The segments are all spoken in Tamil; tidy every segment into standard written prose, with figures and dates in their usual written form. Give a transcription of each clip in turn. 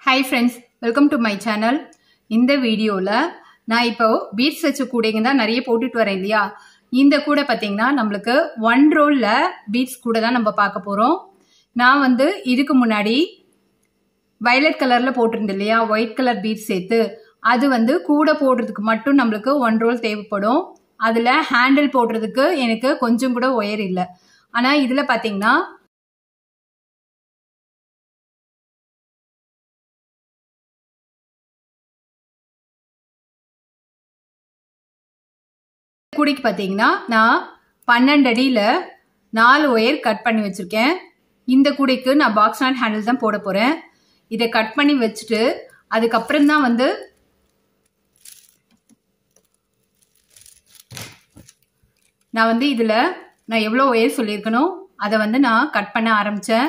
Hi friends, welcome to my channel. இந்த வீடியோல நான் இப்போ பீட்ஸ் வச்ச கூடைங்க தான் நிறைய போட்டுட்டு வரேன் இல்லையா. இந்த கூடை பாத்தீங்கன்னா நம்மளுக்கு 1 ரோல்ல பீட்ஸ் கூட தான் நம்ம பார்க்க போறோம். நான் இதுக்கு முன்னாடி வயலட் கலர்ல போட்டிருந்தேன் இல்லையா, ஒயிட் கலர் பீட்ஸ் சேர்த்து அது கூட போடுறதுக்கு மட்டும் நம்மளுக்கு 1 ரோல் தேவைப்படும். அதுல ஹேண்டில் போடுறதுக்கு எனக்கு கொஞ்சம் கூட ஒயர் இல்லை. ஆனா இதுல பாத்தீங்கன்னா கூடைக்கு பாத்தீங்கன்னா நான் 12 அடியில 4 ஒயர் கட் பண்ணி வச்சிருக்கேன். இந்த கூடைக்கு நான் பாக்ஸ் நாட் ஹேண்டில் தான் போட போறேன். இதை கட் பண்ணி வச்சுட்டு அதுக்கப்புறம் தான் நான் இதுல நான் எவ்வளவு ஒயர் சொல்லியிருக்கணும் அதை நான் கட் பண்ண ஆரம்பிச்சேன்.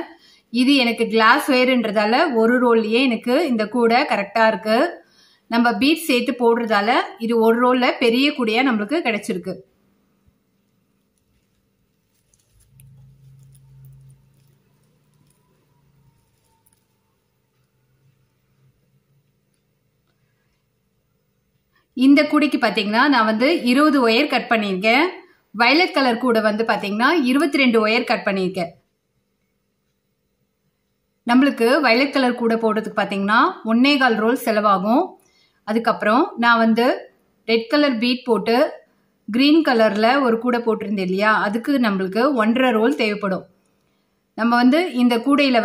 இது எனக்கு கிளாஸ் ஒயர்ன்றதால ஒரு ரோல்லயே எனக்கு இந்த கூடை கரெக்டா இருக்கு. நம்ம பீட்ஸ் சேர்த்து போடுறதால இது ஒரு ரோல்ல பெரிய கூடையா நம்மளுக்கு கிடைச்சிருக்கு. இந்த கூடைக்கு பாத்தீங்கன்னா நான் 20 ஒயர் கட் பண்ணிருக்கேன். வயலட் கலர் கூடை பாத்தீங்கன்னா 22 ஒயர் கட் பண்ணிருக்கேன். நம்மளுக்கு வயலட் கலர் கூடை போடுறதுக்கு பாத்தீங்கன்னா 1.25 ரோல் செலவாகும். அதுக்கப்புறம் நான் ரெட் கலர் பீட் போட்டு கிரீன் கலர்ல ஒரு கூடை போட்டிருந்தேன் இல்லையா, அதுக்கு நம்மளுக்கு 1.5 ரோல் தேவைப்படும். நம்ம இந்த கூடையில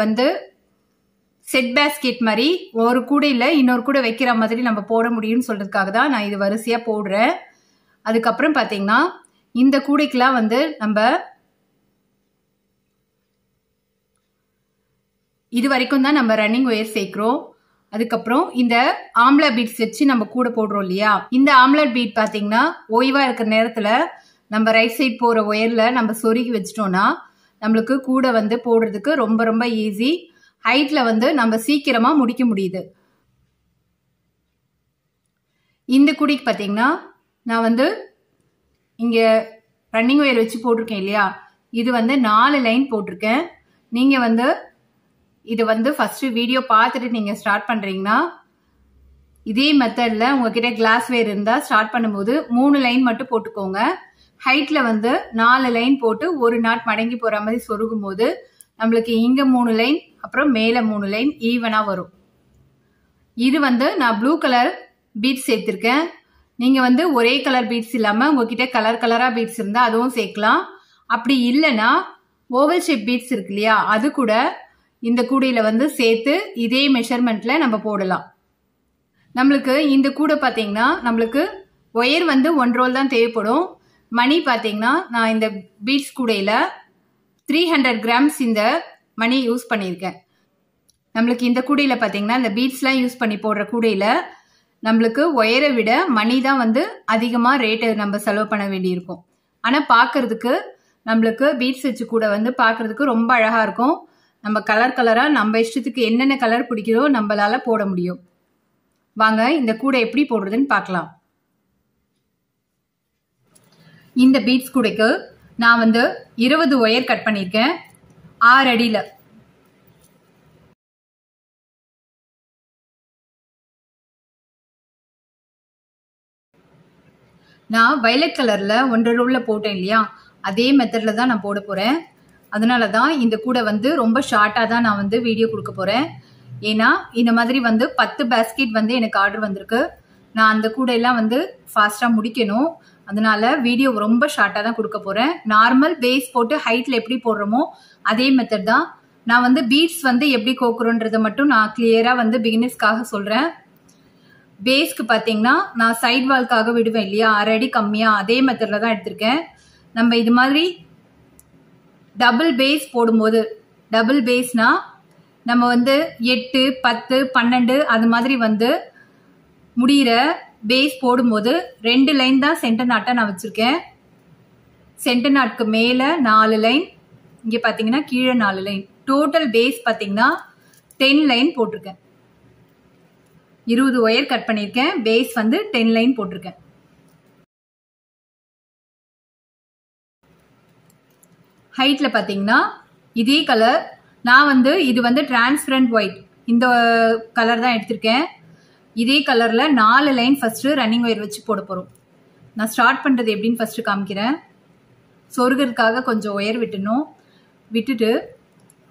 செட் பேஸ்கெட் மாதிரி ஒரு கூடையில இன்னொரு கூடை வைக்கிற மாதிரி நம்ம போட முடியும்னு சொல்றதுக்காக தான் நான் இது வரிசையா போடுறேன். அதுக்கப்புறம் பாத்தீங்கன்னா இந்த கூடைக்கெல்லாம் நம்ம இது வரைக்கும் தான் நம்ம ரன்னிங் ஒயர் சேர்க்கிறோம். அதுக்கப்புறம் இந்த ஆம்லெட் பீட்ஸ் வச்சு நம்ம கூட போடுறோம் இல்லையா, இந்த ஆம்லெட் பீட் பாத்தீங்கன்னா ஓய்வா இருக்கிற நேரத்துல நம்ம ரைட் சைட் போற ஒயர்ல நம்ம சொருகி வச்சிட்டோம்னா நம்மளுக்கு கூட போடுறதுக்கு ரொம்ப ரொம்ப ஈஸி. ஹைட்ல நம்ம சீக்கிரமா முடிக்க முடியுது. இந்த கூடைக்கு பாத்தீங்கன்னா நான் இங்க ரன்னிங் ஒயர் வச்சு போட்டிருக்கேன் இல்லையா, இது 4 லைன் போட்டிருக்கேன். நீங்க இது ஃபர்ஸ்ட் வீடியோ பார்த்துட்டு நீங்க ஸ்டார்ட் பண்றீங்கன்னா இதே மெத்தட்ல உங்ககிட்ட கிளாஸ் வேர் இருந்தா ஸ்டார்ட் பண்ணும்போது 3 லைன் மட்டும் போட்டுக்கோங்க. ஹைட்ல 4 லைன் போட்டு ஒரு நாட் மடங்கி போற மாதிரி சொருகும் போது நம்மளுக்கு இங்க 3 லைன் அப்புறம் மேல 3 லைன் ஈவனா வரும். இது நான் ப்ளூ கலர் பீட்ஸ் சேர்த்திருக்கேன். நீங்க ஒரே கலர் பீட்ஸ் இல்லாம உங்ககிட்ட கலர் கலரா பீட்ஸ் இருந்தா அதுவும் சேர்க்கலாம். அப்படி இல்லைன்னா ஓவல் ஷேப் பீட்ஸ் இருக்கு இல்லையா, அது கூட இந்த கூடையில சேர்த்து இதே மெஷர்மெண்ட்ல நம்ம போடலாம். நம்மளுக்கு இந்த கூடை பாத்தீங்கன்னா நம்மளுக்கு ஒயர் 1 ரோல் தான் தேவைப்படும். மணி பாத்தீங்கன்னா நான் இந்த பீட்ஸ் கூடையில 300 கிராம்ஸ் இந்த மணி யூஸ் பண்ணியிருக்கேன். நம்மளுக்கு இந்த கூடையில பாத்தீங்கன்னா இந்த பீட்ஸ் எல்லாம் யூஸ் பண்ணி போடுற கூடையில நம்மளுக்கு ஒயரை விட மணி தான் அதிகமா ரேட்டு நம்ம செலவு பண்ண வேண்டியிருக்கும். ஆனா பாக்குறதுக்கு நம்மளுக்கு பீட்ஸ் வச்சு கூட பாக்குறதுக்கு ரொம்ப அழகா இருக்கும். நம்ம கலர் கலரா நம்ம இஷ்டத்துக்கு என்னென்ன கலர் பிடிக்குதோ நம்மளால போட முடியும். வாங்க இந்த கூடை எப்படி போடுறதுன்னு பார்க்கலாம். இந்த பீட்ஸ் கூடைக்கு நான் 20 ஒயர் கட் பண்ணிருக்கேன் 6 அடியில. நான் வயலட் கலர்ல 1.5 ரோல்ல போட்டேன் இல்லையா, அதே மெத்தட்ல தான் நான் போட போறேன். அதனாலதான் இந்த கூடை ரொம்ப ஷார்ட்டா தான் நான் வீடியோ கொடுக்க போறேன். ஏன்னா இந்த மாதிரி 10 பேஸ்கெட் எனக்கு ஆர்டர் வந்திருக்கு. நான் அந்த கூடையெல்லாம் ஃபாஸ்டா முடிக்கணும். அதனால வீடியோ ரொம்ப ஷார்ட்டா தான் கொடுக்க போறேன். நார்மல் பேஸ் போட்டு ஹைட்ல எப்படி போடுறோமோ அதே மெத்தட் தான். நான் பீட்ஸ் எப்படி கோக்குறோன்றதை மட்டும் நான் கிளியரா பிகினர்ஸ்க்காக சொல்றேன். பேஸ்க்கு பாத்தீங்கன்னா நான் சைட் வால்க்காக விடுவேன் இல்லையா, 1/2 அடி கம்மியா, அதே மெத்தட்ல தான் எடுத்திருக்கேன். நம்ம இது மாதிரி டபுள் பேஸ் போடும்போது, டபுள் பேஸ்னா நம்ம 8, 10, 12 அது மாதிரி முடிகிற பேஸ் போடும்போது 2 லைன் தான் சென்டர் நாட்டா நான் வச்சிருக்கேன். சென்டர் நாட்டுக்கு மேல 4 லைன், இங்க பாத்தீங்கன்னா கீழே 4 லைன். டோட்டல் பேஸ் பாத்தீங்கன்னா 10 லைன் போட்டிருக்கேன். 20 ஒயர் கட் பண்ணிருக்கேன். பேஸ் 10 லைன் போட்டிருக்கேன். ஹைட்ல பாத்தீங்கன்னா இதே கலர் நான் இது டிரான்ஸ்பரண்ட் ஒயிட் இந்த கலர் தான் எடுத்திருக்கேன். இதே கலரில் 4 லைன் ஃபஸ்ட்டு ரன்னிங் ஒயர் வச்சு போட போகிறோம். நான் ஸ்டார்ட் பண்ணுறது எப்படின்னு ஃபஸ்ட்டு காமிக்கிறேன். சொருகிறதுக்காக கொஞ்சம் ஒயர் விட்டுணும். விட்டுட்டு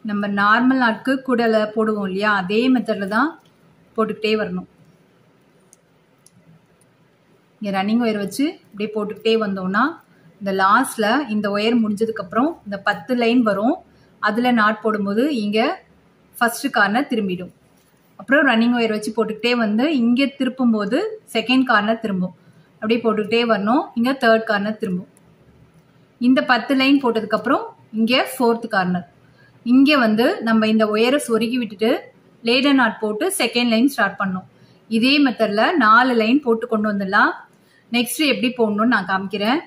நம்ம நார்மல் நாட்க்கு கூடல போடுவோம் இல்லையா, அதே மெத்தடில் தான் போட்டுக்கிட்டே வரணும். இங்கே ரன்னிங் ஒயர் வச்சு அப்படியே போட்டுக்கிட்டே வந்தோம்னா இந்த லாஸ்ட்டில் இந்த ஒயர் முடிஞ்சதுக்கப்புறம் இந்த 10 லைன் வரும். அதில் நாட் போடும்போது இங்கே ஃபஸ்ட்டு கார்னர் திரும்பிடும். அப்புறம் ரன்னிங் ஒயர் வச்சு போட்டுக்கிட்டே வந்து இங்கே திருப்பும்போது செகண்ட் கார்னர் திரும்பும். அப்படியே போட்டுக்கிட்டே வரணும். இங்கே தேர்ட் கார்னர் திரும்பும். இந்த 10 லைன் போட்டதுக்கப்புறம் இங்கே 4th கார்னர். இங்கே வந்து நம்ம இந்த ஒயரை சொருகி விட்டுட்டு லேடர் நாட் போட்டு செகண்ட் லைன் ஸ்டார்ட் பண்ணோம். இதே மெத்தடில் 4 லைன் போட்டு கொண்டு வந்துடலாம். நெக்ஸ்ட் எப்படி போடணும்னு நான் காமிக்கிறேன்.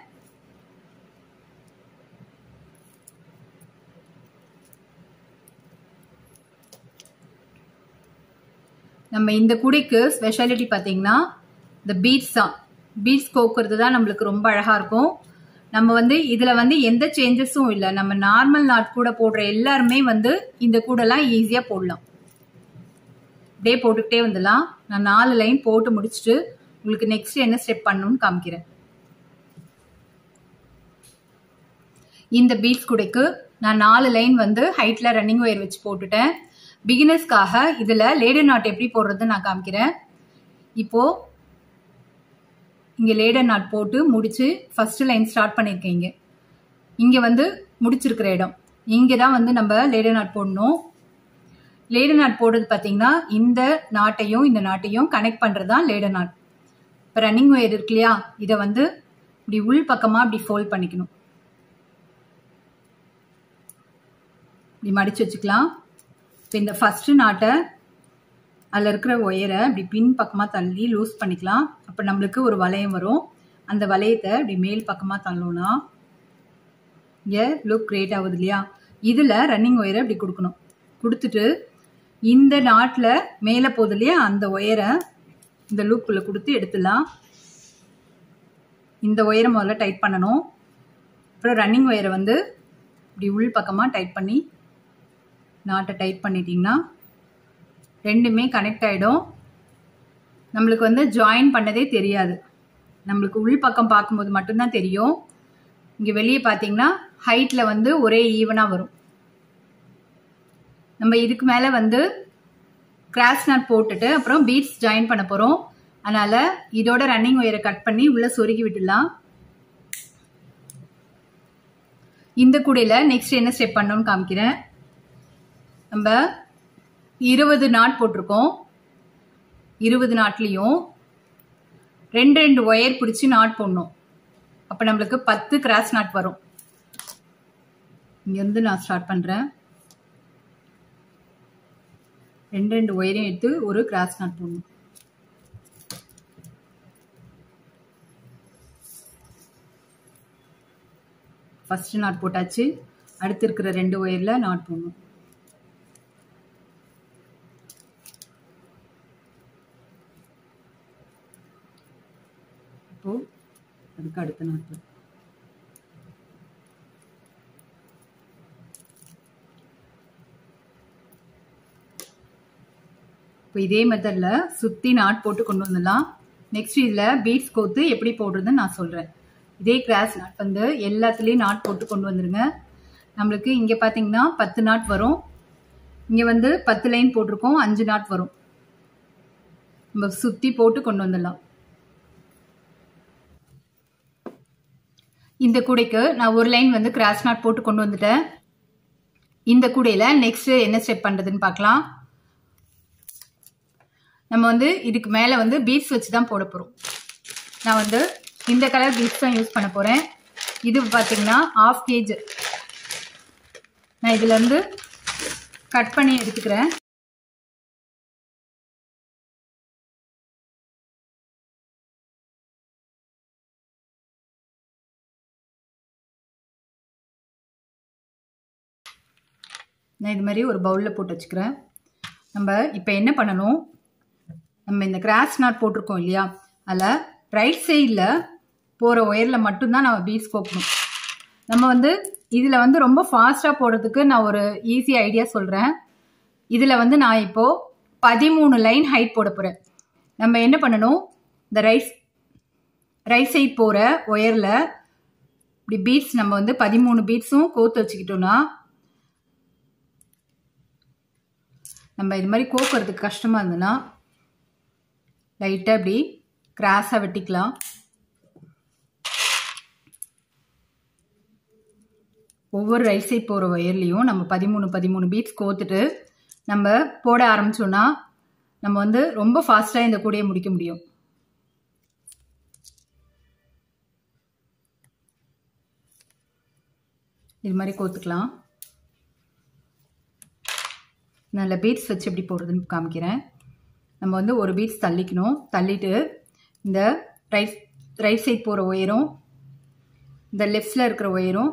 நம்ம இந்த கூடைக்கு ஸ்பெஷாலிட்டி பார்த்தீங்கன்னா இந்த பீட்ஸ் தான். பீட்ஸ் கோக்குறது தான் நம்மளுக்கு ரொம்ப அழகாக இருக்கும். நம்ம வந்து இதில் வந்து எந்த சேஞ்சஸும் இல்லை. நம்ம நார்மல் நாட் கூட போடுற எல்லாருமே வந்து இந்த கூடெல்லாம் ஈஸியாக போடலாம். அப்படியே போட்டுக்கிட்டே வந்துடலாம். நான் 4 லைன் போட்டு முடிச்சுட்டு உங்களுக்கு நெக்ஸ்ட் என்ன ஸ்டெப் பண்ணணும்னு காமிக்கிறேன். இந்த பீட்ஸ் கூடைக்கு நான் 4 லைன் வந்து ஹைட்டில் ரன்னிங் ஒயர் வச்சு போட்டுட்டேன். பிகினர்ஸ்க்காக இதில் லேடர் நாட் எப்படி போடுறதுன்னு நான் காமிக்கிறேன். இப்போது இங்கே லேடர் நாட் போட்டு முடிச்சு ஃபஸ்ட்டு லைன் ஸ்டார்ட் பண்ணியிருக்கேன். இங்கே வந்து முடிச்சிருக்கிற இடம் இங்கே தான் வந்து நம்ம லேடர் நாட் போடணும். லேடர் நாட் போடுறது பார்த்தீங்கன்னா இந்த நாட்டையும் இந்த நாட்டையும் கனெக்ட் பண்ணுறது தான் லேடர் நாட். இப்போ ரன்னிங் ஒயர் இருக்கு இல்லையா, இதை வந்து இப்படி உள் பக்கமாக இப்படி ஃபோல்ட் பண்ணிக்கணும். இப்படி மடித்து வச்சுக்கலாம். இப்போ இந்த ஃபஸ்ட்டு நாட்டை அதில் இருக்கிற ஒயரை இப்படி பின் பக்கமாக தள்ளி லூஸ் பண்ணிக்கலாம். அப்போ நம்மளுக்கு ஒரு வளையம் வரும். அந்த வளையத்தை இப்படி மேல் பக்கமாக தள்ளோன்னா இங்கே லுக் கிரியேட் ஆகுது இல்லையா. இதில் ரன்னிங் ஒயரை இப்படி கொடுக்கணும். கொடுத்துட்டு இந்த நாட்டில் மேலே போகுது இல்லையா, அந்த ஒயரை இந்த லூக்குள்ளே கொடுத்து எடுத்துடலாம். இந்த ஒயரை முதல்ல டைட் பண்ணணும். அப்புறம் ரன்னிங் ஒயரை வந்து இப்படி உள் பக்கமாக டைட் பண்ணி நாட்டை டைட் பண்ணிட்டீங்கன்னா ரெண்டுமே கனெக்ட் ஆகிடும். நம்மளுக்கு வந்து ஜாயின் பண்ணதே தெரியாது. நம்மளுக்கு உள் பக்கம் பார்க்கும்போது மட்டும்தான் தெரியும். இங்கே வெளியே பார்த்தீங்கன்னா ஹைட்டில் வந்து ஒரே ஈவனாக வரும். நம்ம இதுக்கு மேலே வந்து கிராஸ் நாட் போட்டுட்டு அப்புறம் பீட்ஸ் ஜாயின் பண்ண போகிறோம். அதனால் இதோட ரன்னிங் ஒயரை கட் பண்ணி உள்ளே சொருகி விட்டுடலாம். இந்த கூடையில் நெக்ஸ்ட் என்ன ஸ்டெப் பண்ணணும்னு காமிக்கிறேன். நம்ம 20 நாட் போட்டிருக்கோம். 20 நாட்லேயும் 2 ஒயர் பிடிச்சி நாட் போடணும். அப்போ நம்மளுக்கு 10 கிராஸ் நாட் வரும். இங்கேருந்து நான் ஸ்டார்ட் பண்ணுறேன். 2 ஒயரையும் எடுத்து ஒரு கிராஸ் நாட் போடணும். ஃபஸ்ட்டு நாட் போட்டாச்சு. அடுத்து இருக்கிற 2 ஒயரில் நாட் போடணும். அதுக்கு அடுத்த நாட் இப்போ இதே மெத்தடில் சுற்றி நாட் போட்டு கொண்டு வந்துடலாம். நெக்ஸ்ட் இதில் பீட்ஸ் கோத்து எப்படி போடுறதுன்னு நான் சொல்கிறேன். இதே கிராஸ் நாட் வந்து எல்லாத்துலேயும் நாட் போட்டு கொண்டு வந்துடுங்க. நம்மளுக்கு இங்கே பார்த்தீங்கன்னா 10 நாட் வரும். இங்கே வந்து 10 லைன் போட்டிருக்கோம், 5 நாட் வரும். நம்ம சுற்றி போட்டு கொண்டு வந்துடலாம். இந்த கூடைக்கு நான் ஒரு லைன் வந்து கிராஸ் நாட் போட்டு கொண்டு வந்துட்டேன். இந்த கூடையில் நெக்ஸ்ட் என்ன ஸ்டெப் பண்ணுறதுன்னு பார்க்கலாம். நம்ம வந்து இதுக்கு மேலே வந்து பீட்ஸ் வச்சு தான் போட போகிறோம். நான் வந்து இந்த கலர் பீட்ஸ் தான் யூஸ் பண்ண போகிறேன். இது பார்த்தீங்கன்னா 1/2 kg. நான் இதிலேருந்து கட் பண்ணி எடுத்துக்கிறேன். நான் இது மாதிரி ஒரு பவுலில் போட்டு வச்சுக்கிறேன். நம்ம இப்போ என்ன பண்ணணும், நம்ம இந்த கிராஸ் நாட் போட்டிருக்கோம் இல்லையா, அதில் ரைட் சைடில் போகிற ஒயரில் மட்டும்தான் நம்ம பீட்ஸ் கோக்கணும். நம்ம வந்து இதில் வந்து ரொம்ப ஃபாஸ்ட்டாக போடுறதுக்கு நான் ஒரு ஈஸி ஐடியா சொல்கிறேன். இதில் வந்து நான் இப்போது 13 லைன் ஹைட் போட போகிறேன். நம்ம என்ன பண்ணணும், இந்த ரைட் சைட் போகிற ஒயரில் இப்படி பீட்ஸ் நம்ம வந்து 13 பீட்ஸும் கோத்து வச்சுக்கிட்டோம்னா, நம்ம இது மாதிரி கோக்கிறதுக்கு கஷ்டமாக இருந்ததுன்னா லைட்டாக இப்படி கிராஸாக வெட்டிக்கலாம். ஒவ்வொரு ரைட் சைட் போகிற ஒயர்லேயும் நம்ம 13 பீட்ஸ் கோத்துட்டு நம்ம போட ஆரம்பிச்சோன்னா நம்ம வந்து ரொம்ப ஃபாஸ்ட்டாக இந்த கூடையை முடிக்க முடியும். இது மாதிரி கோத்துக்கலாம். நல்ல பீட்ஸ் வச்சு எப்படி போடுறதுன்னு காமிக்கிறேன். நம்ம வந்து ஒரு பீட்ஸ் தள்ளிக்கணும். தள்ளிட்டு இந்த ரைட் சைட் போகிற ஒயரும் இந்த லெஃப்டில் இருக்கிற ஒயரும்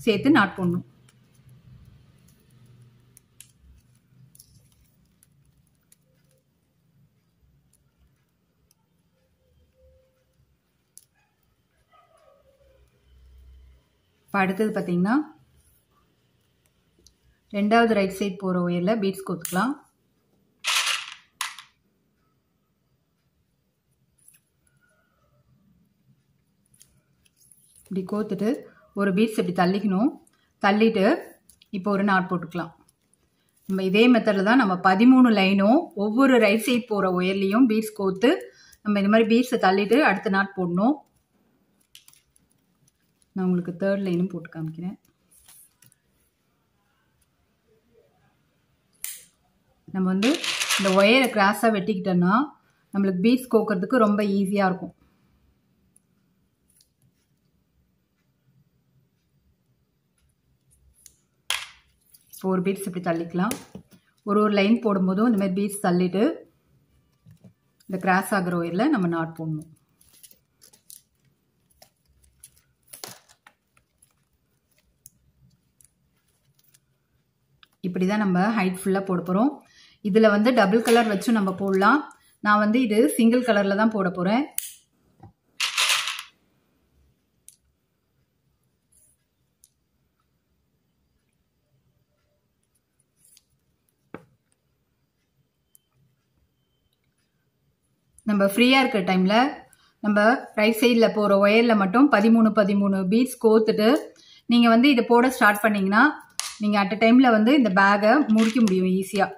சேர்த்து நாட் போடணும். இப்போ அடுத்தது பார்த்தீங்கன்னா ரெண்டாவது ரைட் சைட் போகிற ஒயரில் பீட்ஸ் கோத்துக்கலாம். இப்படி கோத்துட்டு ஒரு பீட்ஸ் இப்படி தள்ளிக்கணும். தள்ளிட்டு இப்போ ஒரு நாட் போட்டுக்கலாம். நம்ம இதே மெத்தடில் தான் நம்ம 13 லைனும் ஒவ்வொரு ரைட் சைட் போகிற ஒயர்லேயும் பீட்ஸ் கோத்து நம்ம இந்த மாதிரி பீட்ஸை தள்ளிட்டு அடுத்த நாட் போடணும். நான் உங்களுக்கு தேர்ட் லைனும் போட்டு காமிக்கிறேன். நம்ம வந்து இந்த ஒயரை கிராஸாக வெட்டிக்கிட்டோன்னா நம்மளுக்கு பீட்ஸ் கோக்கிறதுக்கு ரொம்ப ஈஸியாக இருக்கும். இப்போ ஒரு பீட்ஸ் இப்படி தள்ளிக்கலாம். ஒரு லைன் போடும்போதும் இந்த மாதிரி பீட்ஸ் தள்ளிட்டு இந்த கிராஸ் ஆகிற ஒயரில் நம்ம நாட் போடணும். இப்படி தான் நம்ம ஹைட் ஃபுல்லாக போட போகிறோம். இதில் வந்து டபுள் கலர் வச்சும் நம்ம போடலாம். நான் வந்து இது சிங்கிள் கலரில் தான் போட போகிறேன். நம்ம ஃப்ரீயாக இருக்கிற டைமில் நம்ம ரைட் சைடில் போகிற ஒயரில் மட்டும் 13 பீட்ஸ் கோத்துட்டு நீங்கள் வந்து இதை போட ஸ்டார்ட் பண்ணிங்கன்னா நீங்கள் அட் அ டைமில் வந்து இந்த பேக்கை முடிக்க முடியும் ஈஸியாக.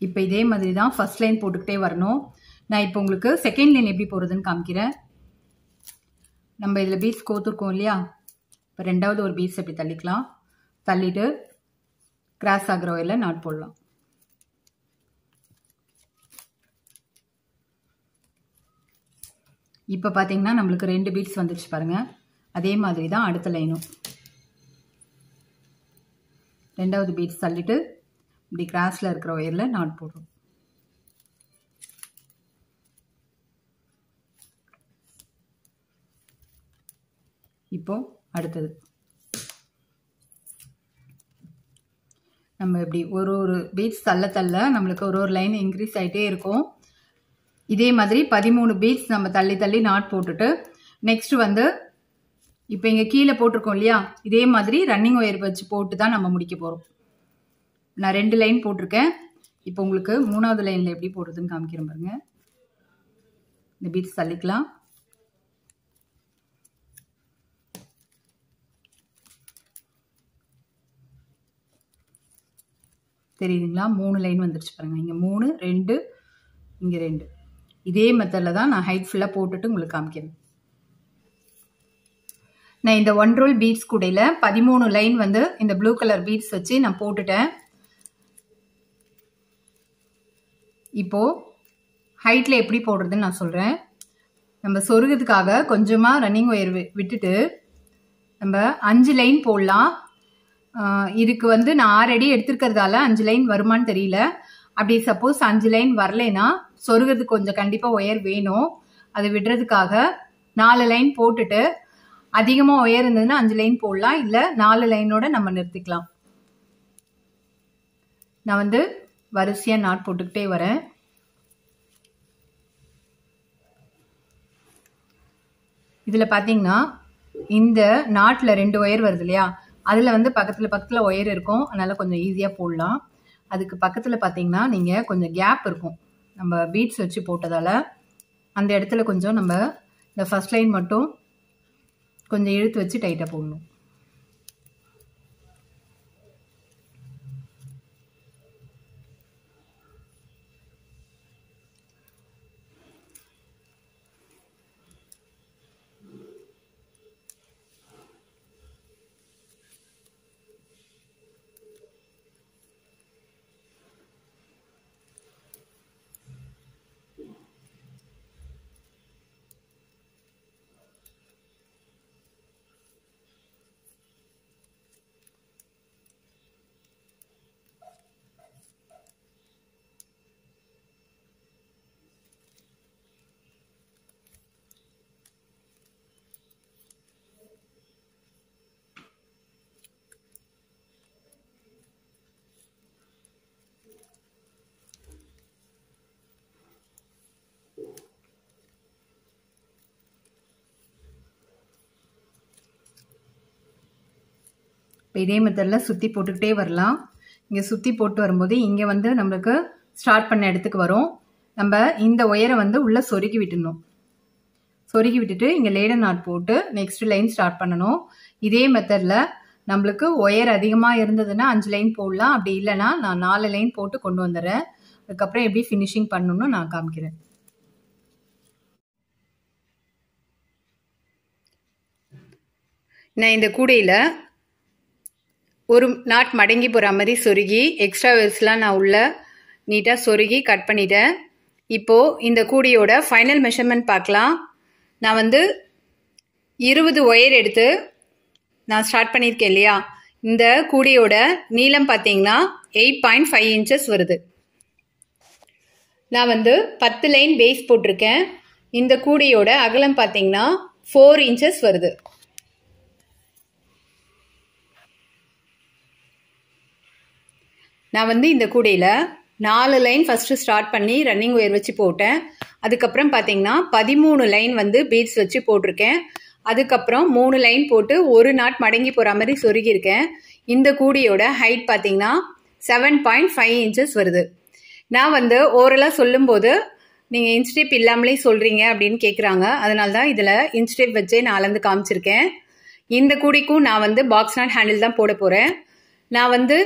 இப்போ இதே மாதிரி தான் ஃபர்ஸ்ட் லைன் போட்டுக்கிட்டே வரணும். நான் இப்போ உங்களுக்கு செகண்ட் லைன் எப்படி போடுறதுன்னு காமிக்கிறேன். நம்ம இதில் பீட்ஸ் கோத்துருக்கோம் இல்லையா, இப்போ ரெண்டாவது ஒரு பீட்ஸ் எப்படி தள்ளிக்கலாம். தள்ளிட்டு கிராஸ் ஆகிற ஒயரில் நாட் போடலாம். இப்போ பார்த்தீங்கன்னா நம்மளுக்கு 2 பீட்ஸ் வந்துடுச்சு பாருங்கள். அதே மாதிரி தான் அடுத்த லைனும் ரெண்டாவது பீட்ஸ் தள்ளிட்டு இப்படி கிராஸில் இருக்கிற ஒயரில் நாட் போடுறோம். இப்போ அடுத்தது நம்ம இப்படி ஒரு பீட்ஸ் தள்ள நம்மளுக்கு ஒரு லைன் இன்க்ரீஸ் ஆகிட்டே இருக்கும். இதே மாதிரி 13 பீட்ஸ் நம்ம தள்ளி நாட் போட்டுட்டு நெக்ஸ்ட் வந்து இப்போ இங்கே கீழே போட்டிருக்கோம் இல்லையா, இதே மாதிரி ரன்னிங் ஒயர் வச்சு போட்டு தான் நம்ம முடிக்க போகிறோம். நான் 2 லைன் போட்டிருக்கேன். இப்போ உங்களுக்கு 3வது லைனில் எப்படி போடுறதுன்னு காமிக்கிறேன் பாருங்க. இந்த பீட்ஸ் தள்ளிக்கலாம். தெரியுதுங்களா, 3 லைன் வந்துருச்சு பாருங்க. இங்கே 3, 2, இங்கே 2. இதே மெத்தடில் தான் நான் ஹைட் ஃபுல்லாக போட்டுட்டு உங்களுக்கு காமிக்கிறேன். நான் இந்த 1 ரோல் பீட்ஸ் கூடையில் 13 லைன் வந்து இந்த ப்ளூ கலர் பீட்ஸ் வச்சு நான் போட்டுட்டேன். இப்போ ஹைட்டில் எப்படி போடுறதுன்னு நான் சொல்கிறேன். நம்ம சொருகிறதுக்காக கொஞ்சமாக ரன்னிங் ஒயர் விட்டுட்டு நம்ம 5 லைன் போடலாம். இதுக்கு வந்து நான் 6 அடி எடுத்துருக்கிறதால 5 லைன் வருமானு தெரியல. அப்படி சப்போஸ் 5 லைன் வரலைன்னா சொருகிறதுக்கு கொஞ்சம் கண்டிப்பாக ஒயர் வேணும். அது விடுறதுக்காக 4 லைன் போட்டுட்டு அதிகமாக ஒயர் இருந்ததுன்னா 5 லைன் போடலாம், இல்லை 4 லைனோட நம்ம நிறுத்திக்கலாம். நான் வந்து வரிசையாக நாட் போட்டுக்கிட்டே வரேன். இதில் பார்த்தீங்கன்னா இந்த நாட்டில் 2 ஒயர் வருது இல்லையா, அதில் வந்து பக்கத்தில் ஒயர் இருக்கும், அதனால் கொஞ்சம் ஈஸியாக போடலாம். அதுக்கு பக்கத்தில் பார்த்தீங்கன்னா நீங்கள் கொஞ்சம் கேப் இருக்கும், நம்ம பீட்ஸ் வச்சு போட்டதால் அந்த இடத்துல கொஞ்சம் நம்ம இந்த ஃபர்ஸ்ட் லைன் மட்டும் கொஞ்சம் இழுத்து வச்சு டைட்டாக போடணும். இதே மெத்தடில் சுற்றி போட்டுக்கிட்டே வரலாம். இங்கே சுற்றி போட்டு வரும்போது இங்கே வந்து நம்மளுக்கு ஸ்டார்ட் பண்ண இடத்துக்கு வரும். நம்ம இந்த ஒயரை வந்து உள்ளே சொருகி விட்டுடணும். சொருகி விட்டுட்டு இங்கே லேடர் நாட் போட்டு நெக்ஸ்ட் லைன் ஸ்டார்ட் பண்ணணும். இதே மெத்தடில் நம்மளுக்கு ஒயர் அதிகமாக இருந்ததுன்னா 5 லைன் போடலாம், அப்படி இல்லைன்னா நான் 4 லைன் போட்டு கொண்டு வந்துடுறேன். அதுக்கப்புறம் எப்படி ஃபினிஷிங் பண்ணணும்னு நான் காமிக்கிறேன். நான் இந்த கூடையில் ஒரு நாட் மடங்கி போகிற மாதிரி சொருகி எக்ஸ்ட்ரா வேர்ஸ்லாம் நான் உள்ள நீட்டாக சொருகி கட் பண்ணிட்டேன். இப்போது இந்த கூடையோட ஃபைனல் மெஷர்மெண்ட் பார்க்கலாம். நான் வந்து 20 ஒயர் எடுத்து நான் ஸ்டார்ட் பண்ணியிருக்கேன் இல்லையா, இந்த கூடையோட நீளம் பார்த்தீங்கன்னா 8.5 inches வருது. நான் வந்து 10 லைன் பேஸ் போட்டிருக்கேன். இந்த கூடையோட அகலம் பார்த்தீங்கன்னா 4 inches வருது. நான் வந்து இந்த கூடையில் 4 லைன் ஃபஸ்ட்டு ஸ்டார்ட் பண்ணி ரன்னிங் ஒயர் வச்சு போட்டேன். அதுக்கப்புறம் பார்த்தீங்கன்னா 13 லைன் வந்து பீட்ஸ் வச்சு போட்டிருக்கேன். அதுக்கப்புறம் 3 லைன் போட்டு ஒரு நாட் மடங்கி போகிற மாதிரி சொருகியிருக்கேன். இந்த கூடையோட ஹைட் பார்த்தீங்கன்னா 7.5 inches வருது. நான் வந்து ஓரலாக சொல்லும்போது நீங்கள் இன்ஸ்டேப் இல்லாமலே சொல்கிறீங்க அப்படின்னு கேட்குறாங்க. அதனால தான் இதில் இன்ஸ்டேப் வச்சே நான் அளந்து காமிச்சிருக்கேன். இந்த கூடைக்கும் நான் வந்து பாக்ஸ் நாட் ஹேண்டில் தான் போட போகிறேன். நான் வந்து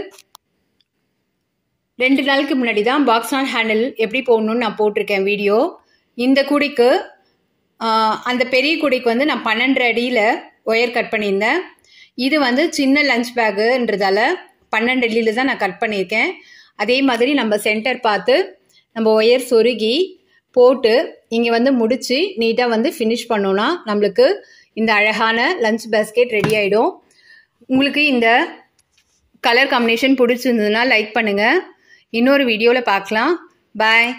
2 நாளுக்கு முன்னாடி தான் பாக்ஸ் நாட் ஹேண்டில் எப்படி போடணும்னு நான் போட்டிருக்கேன் வீடியோ. இந்த கூடைக்கு அந்த பெரிய கூடைக்கு வந்து நான் 12 அடியில் ஒயர் கட் பண்ணியிருந்தேன். இது வந்து சின்ன லஞ்ச் பேக்குன்றதால 12 அடியில் தான் நான் கட் பண்ணியிருக்கேன். அதே மாதிரி நம்ம சென்டர் பார்த்து நம்ம ஒயர் சொருகி போட்டு இங்கே வந்து முடித்து நீட்டாக வந்து ஃபினிஷ் பண்ணோன்னா நம்மளுக்கு இந்த அழகான லஞ்ச் பேஸ்கெட் ரெடி ஆகிடும். உங்களுக்கு இந்த கலர் காம்பினேஷன் பிடிச்சிருந்ததுன்னா லைக் பண்ணுங்கள். இன்னொரு வீடியோவில் பார்க்கலாம். பாய்.